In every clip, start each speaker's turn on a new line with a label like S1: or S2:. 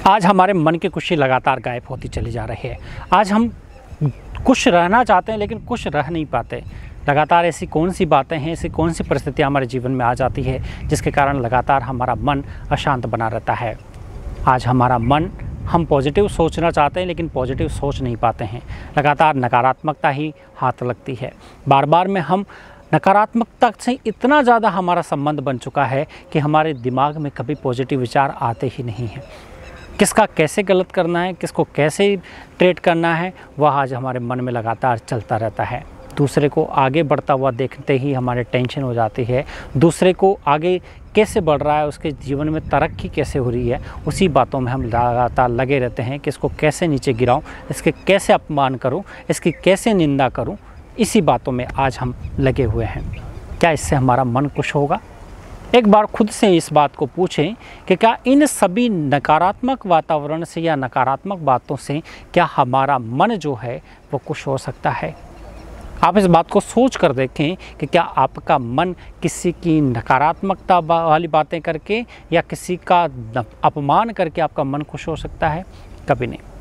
S1: आज हमारे मन की खुशी लगातार गायब होती चली जा रही है। आज हम खुश रहना चाहते हैं लेकिन खुश रह नहीं पाते। लगातार ऐसी कौन सी बातें हैं, ऐसी कौन सी परिस्थितियाँ हमारे जीवन में आ जाती है जिसके कारण लगातार हमारा मन अशांत बना रहता है। आज हमारा मन, हम पॉजिटिव सोचना चाहते हैं लेकिन पॉजिटिव सोच नहीं पाते हैं। लगातार नकारात्मकता ही हाथ लगती है। बार बार में हम नकारात्मकता से इतना ज़्यादा हमारा संबंध बन चुका है कि हमारे दिमाग में कभी पॉजिटिव विचार आते ही नहीं हैं। किसका कैसे गलत करना है, किसको कैसे ट्रीट करना है, वह आज हमारे मन में लगातार चलता रहता है। दूसरे को आगे बढ़ता हुआ देखते ही हमारे टेंशन हो जाती है। दूसरे को आगे कैसे बढ़ रहा है, उसके जीवन में तरक्की कैसे हो रही है, उसी बातों में हम लगातार लगे रहते हैं कि इसको कैसे नीचे गिराऊं, इसके कैसे अपमान करूं, इसकी कैसे निंदा करूं। इसी बातों में आज हम लगे हुए हैं। क्या इससे हमारा मन खुश होगा? एक बार खुद से इस बात को पूछें कि क्या इन सभी नकारात्मक वातावरण से या नकारात्मक बातों से क्या हमारा मन जो है वो खुश हो सकता है? आप इस बात को सोच कर देखें कि क्या आपका मन किसी की नकारात्मकता वाली बातें करके या किसी का अपमान करके आपका मन खुश हो सकता है? कभी नहीं।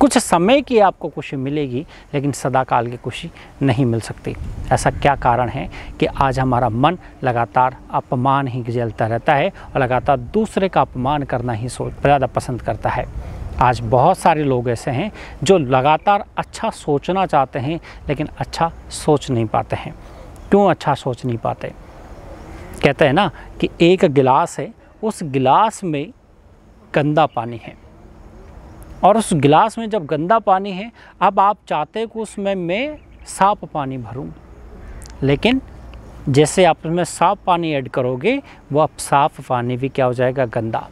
S1: कुछ समय की आपको खुशी मिलेगी लेकिन सदाकाल की खुशी नहीं मिल सकती। ऐसा क्या कारण है कि आज हमारा मन लगातार अपमान ही झेलता रहता है और लगातार दूसरे का अपमान करना ही ज़्यादा पसंद करता है। आज बहुत सारे लोग ऐसे हैं जो लगातार अच्छा सोचना चाहते हैं लेकिन अच्छा सोच नहीं पाते हैं। क्यों अच्छा सोच नहीं पाते? कहते हैं ना कि एक गिलास है, उस गिलास में गंदा पानी है और उस गिलास में जब गंदा पानी है, अब आप चाहते हैं कि उसमें मैं साफ पानी भरूं, लेकिन जैसे आप उसमें साफ पानी ऐड करोगे वो अब साफ पानी भी क्या हो जाएगा? गंदा।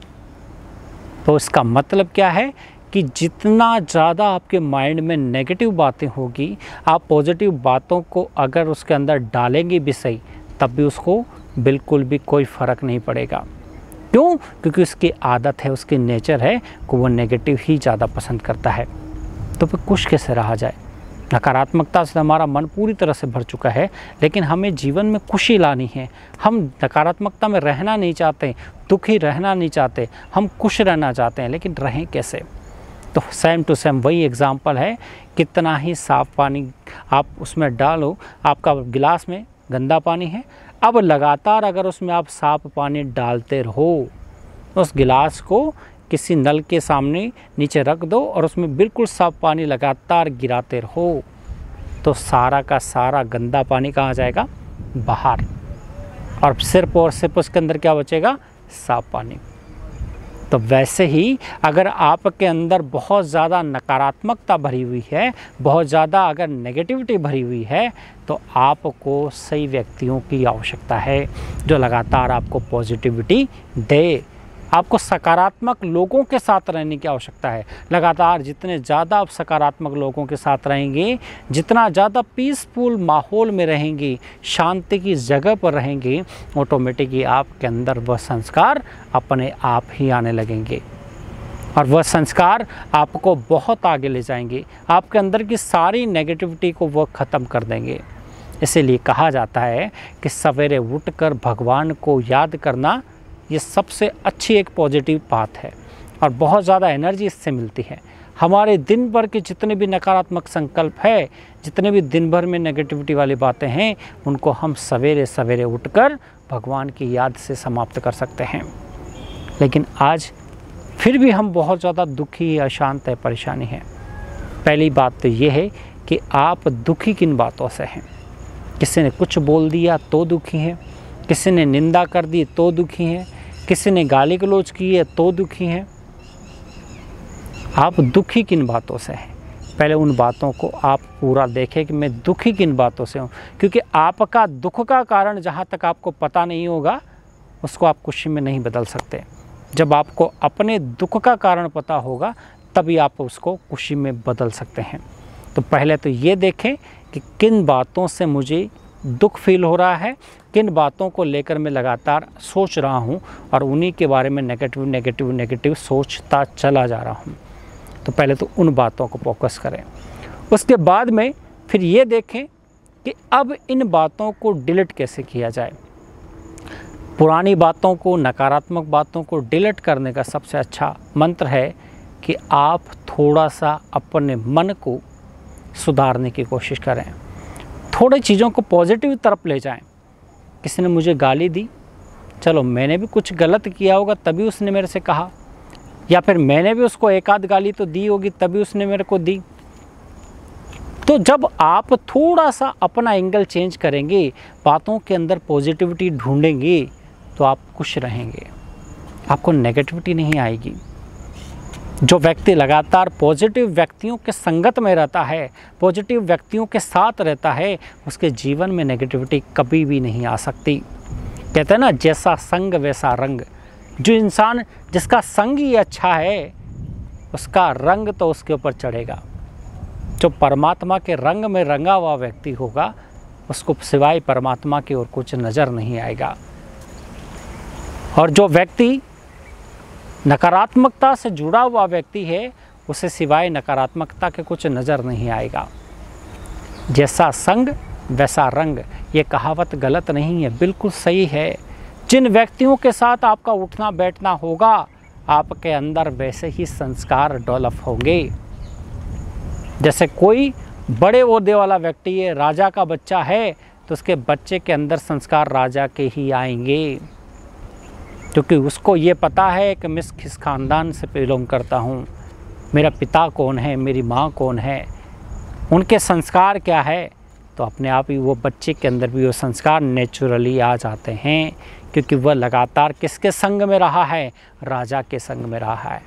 S1: तो इसका मतलब क्या है कि जितना ज़्यादा आपके माइंड में नेगेटिव बातें होगी, आप पॉजिटिव बातों को अगर उसके अंदर डालेंगे भी सही, तब भी उसको बिल्कुल भी कोई फ़र्क नहीं पड़ेगा। क्यों? क्योंकि उसकी आदत है, उसकी नेचर है कि वो नेगेटिव ही ज़्यादा पसंद करता है। तो फिर खुश कैसे रहा जाए? नकारात्मकता से हमारा मन पूरी तरह से भर चुका है, लेकिन हमें जीवन में खुशी लानी है। हम नकारात्मकता में रहना नहीं चाहते, दुखी रहना नहीं चाहते, हम खुश रहना चाहते हैं, लेकिन रहें कैसे? तो सेम टू सेम वही एग्ज़ाम्पल है। कितना ही साफ़ पानी आप उसमें डालो, आपका गिलास में गंदा पानी है। अब लगातार अगर उसमें आप साफ़ पानी डालते रहो, उस गिलास को किसी नल के सामने नीचे रख दो और उसमें बिल्कुल साफ़ पानी लगातार गिराते रहो, तो सारा का सारा गंदा पानी कहाँ जाएगा? बाहर। और सिर्फ उसके अंदर क्या बचेगा? साफ़ पानी। तो वैसे ही अगर आपके अंदर बहुत ज़्यादा नकारात्मकता भरी हुई है, बहुत ज़्यादा अगर नेगेटिविटी भरी हुई है, तो आपको सही व्यक्तियों की आवश्यकता है जो लगातार आपको पॉजिटिविटी दे। आपको सकारात्मक लोगों के साथ रहने की आवश्यकता है। लगातार जितने ज़्यादा आप सकारात्मक लोगों के साथ रहेंगे, जितना ज़्यादा पीसफुल माहौल में रहेंगे, शांति की जगह पर रहेंगे, ऑटोमेटिकली आपके अंदर वह संस्कार अपने आप ही आने लगेंगे और वह संस्कार आपको बहुत आगे ले जाएंगे। आपके अंदर की सारी नेगेटिविटी को वह ख़त्म कर देंगे। इसीलिए कहा जाता है कि सवेरे उठकर भगवान को याद करना, ये सबसे अच्छी एक पॉजिटिव बात है और बहुत ज़्यादा एनर्जी इससे मिलती है। हमारे दिन भर के जितने भी नकारात्मक संकल्प है, जितने भी दिन भर में नेगेटिविटी वाली बातें हैं, उनको हम सवेरे सवेरे उठकर भगवान की याद से समाप्त कर सकते हैं। लेकिन आज फिर भी हम बहुत ज़्यादा दुखी, अशांत है, परेशानी है। पहली बात तो ये है कि आप दुखी किन बातों से हैं। किसी ने कुछ बोल दिया तो दुखी हैं, किसी ने निंदा कर दी तो दुखी हैं, किसी ने गाली गलौज की है तो दुखी हैं। आप दुखी किन बातों से हैं? पहले उन बातों को आप पूरा देखें कि मैं दुखी किन बातों से हूँ, क्योंकि आपका दुख का कारण जहाँ तक आपको पता नहीं होगा, उसको आप खुशी में नहीं बदल सकते। जब आपको अपने दुख का कारण पता होगा, तभी आप उसको खुशी में बदल सकते हैं। तो पहले तो ये देखें कि किन बातों से मुझे दुख फील हो रहा है, किन बातों को लेकर मैं लगातार सोच रहा हूँ और उन्हीं के बारे में नेगेटिव सोचता चला जा रहा हूँ। तो पहले तो उन बातों को फोकस करें। उसके बाद में फिर ये देखें कि अब इन बातों को डिलीट कैसे किया जाए। पुरानी बातों को, नकारात्मक बातों को डिलीट करने का सबसे अच्छा मंत्र है कि आप थोड़ा सा अपने मन को सुधारने की कोशिश करें, थोड़ी चीज़ों को पॉजिटिव तरफ ले जाएं। किसी ने मुझे गाली दी, चलो मैंने भी कुछ गलत किया होगा तभी उसने मेरे से कहा, या फिर मैंने भी उसको एक आध गाली तो दी होगी तभी उसने मेरे को दी। तो जब आप थोड़ा सा अपना एंगल चेंज करेंगे, बातों के अंदर पॉजिटिविटी ढूंढेंगे, तो आप खुश रहेंगे, आपको नेगेटिविटी नहीं आएगी। जो व्यक्ति लगातार पॉजिटिव व्यक्तियों के संगत में रहता है, पॉजिटिव व्यक्तियों के साथ रहता है, उसके जीवन में नेगेटिविटी कभी भी नहीं आ सकती। कहते हैं ना, जैसा संग वैसा रंग। जो इंसान जिसका संग ही अच्छा है, उसका रंग तो उसके ऊपर चढ़ेगा। जो परमात्मा के रंग में रंगा हुआ व्यक्ति होगा, उसको सिवाय परमात्मा की ओर कुछ नज़र नहीं आएगा। और जो व्यक्ति नकारात्मकता से जुड़ा हुआ व्यक्ति है, उसे सिवाय नकारात्मकता के कुछ नज़र नहीं आएगा। जैसा संग वैसा रंग, ये कहावत गलत नहीं है, बिल्कुल सही है। जिन व्यक्तियों के साथ आपका उठना बैठना होगा, आपके अंदर वैसे ही संस्कार डेवलप होंगे। जैसे कोई बड़े ओहदे वाला व्यक्ति है, राजा का बच्चा है, तो उसके बच्चे के अंदर संस्कार राजा के ही आएंगे, क्योंकि उसको ये पता है कि मैं किस ख़ानदान से बिलोंग करता हूँ, मेरा पिता कौन है, मेरी माँ कौन है, उनके संस्कार क्या है। तो अपने आप ही वो बच्चे के अंदर भी वो संस्कार नेचुरली आ जाते हैं, क्योंकि वह लगातार किसके संग में रहा है, राजा के संग में रहा है।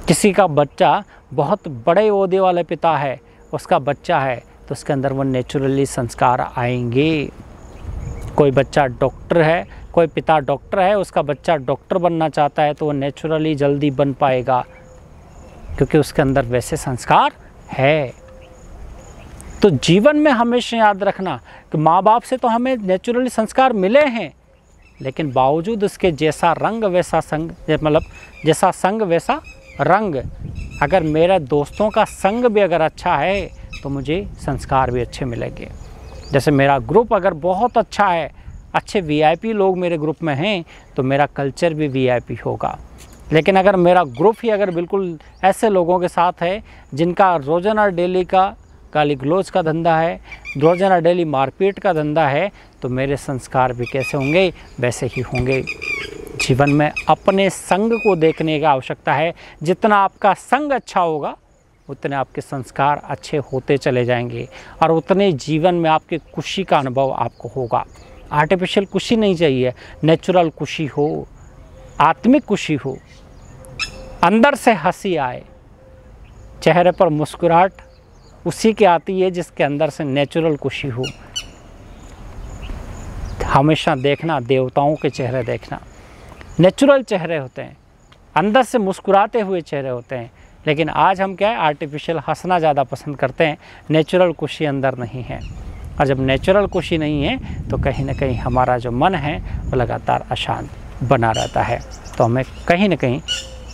S1: किसी का बच्चा बहुत बड़े ओहदे वाले पिता है, उसका बच्चा है, तो उसके अंदर वो नेचुरली संस्कार आएंगे। कोई बच्चा डॉक्टर है, कोई पिता डॉक्टर है, उसका बच्चा डॉक्टर बनना चाहता है, तो वो नेचुरली जल्दी बन पाएगा, क्योंकि उसके अंदर वैसे संस्कार है। तो जीवन में हमेशा याद रखना कि माँ बाप से तो हमें नेचुरली संस्कार मिले हैं, लेकिन बावजूद उसके जैसा रंग वैसा संग, मतलब जैसा संग वैसा रंग। अगर मेरे दोस्तों का संग भी अगर अच्छा है, तो मुझे संस्कार भी अच्छे मिलेंगे। जैसे मेरा ग्रुप अगर बहुत अच्छा है, अच्छे वीआईपी लोग मेरे ग्रुप में हैं, तो मेरा कल्चर भी वीआईपी होगा। लेकिन अगर मेरा ग्रुप ही अगर बिल्कुल ऐसे लोगों के साथ है जिनका रोज़ाना डेली का गाली गलौज का धंधा है, रोज़ाना डेली मारपीट का धंधा है, तो मेरे संस्कार भी कैसे होंगे, वैसे ही होंगे। जीवन में अपने संग को देखने की आवश्यकता है। जितना आपका संग अच्छा होगा, उतने आपके संस्कार अच्छे होते चले जाएंगे, और उतने जीवन में आपके खुशी का अनुभव आपको होगा। आर्टिफिशियल खुशी नहीं चाहिए, नेचुरल खुशी हो, आत्मिक खुशी हो, अंदर से हंसी आए, चेहरे पर मुस्कुराहट उसी की आती है जिसके अंदर से नेचुरल खुशी हो। हमेशा देखना, देवताओं के चेहरे देखना, नेचुरल चेहरे होते हैं, अंदर से मुस्कुराते हुए चेहरे होते हैं। लेकिन आज हम क्या है, आर्टिफिशियल हंसना ज़्यादा पसंद करते हैं, नेचुरल खुशी अंदर नहीं है। और जब नेचुरल खुशी नहीं है, तो कहीं ना कहीं हमारा जो मन है वो लगातार अशांत बना रहता है। तो हमें कहीं ना कहीं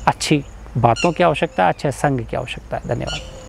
S1: अच्छी बातों की आवश्यकता है, अच्छे संग की आवश्यकता है। धन्यवाद।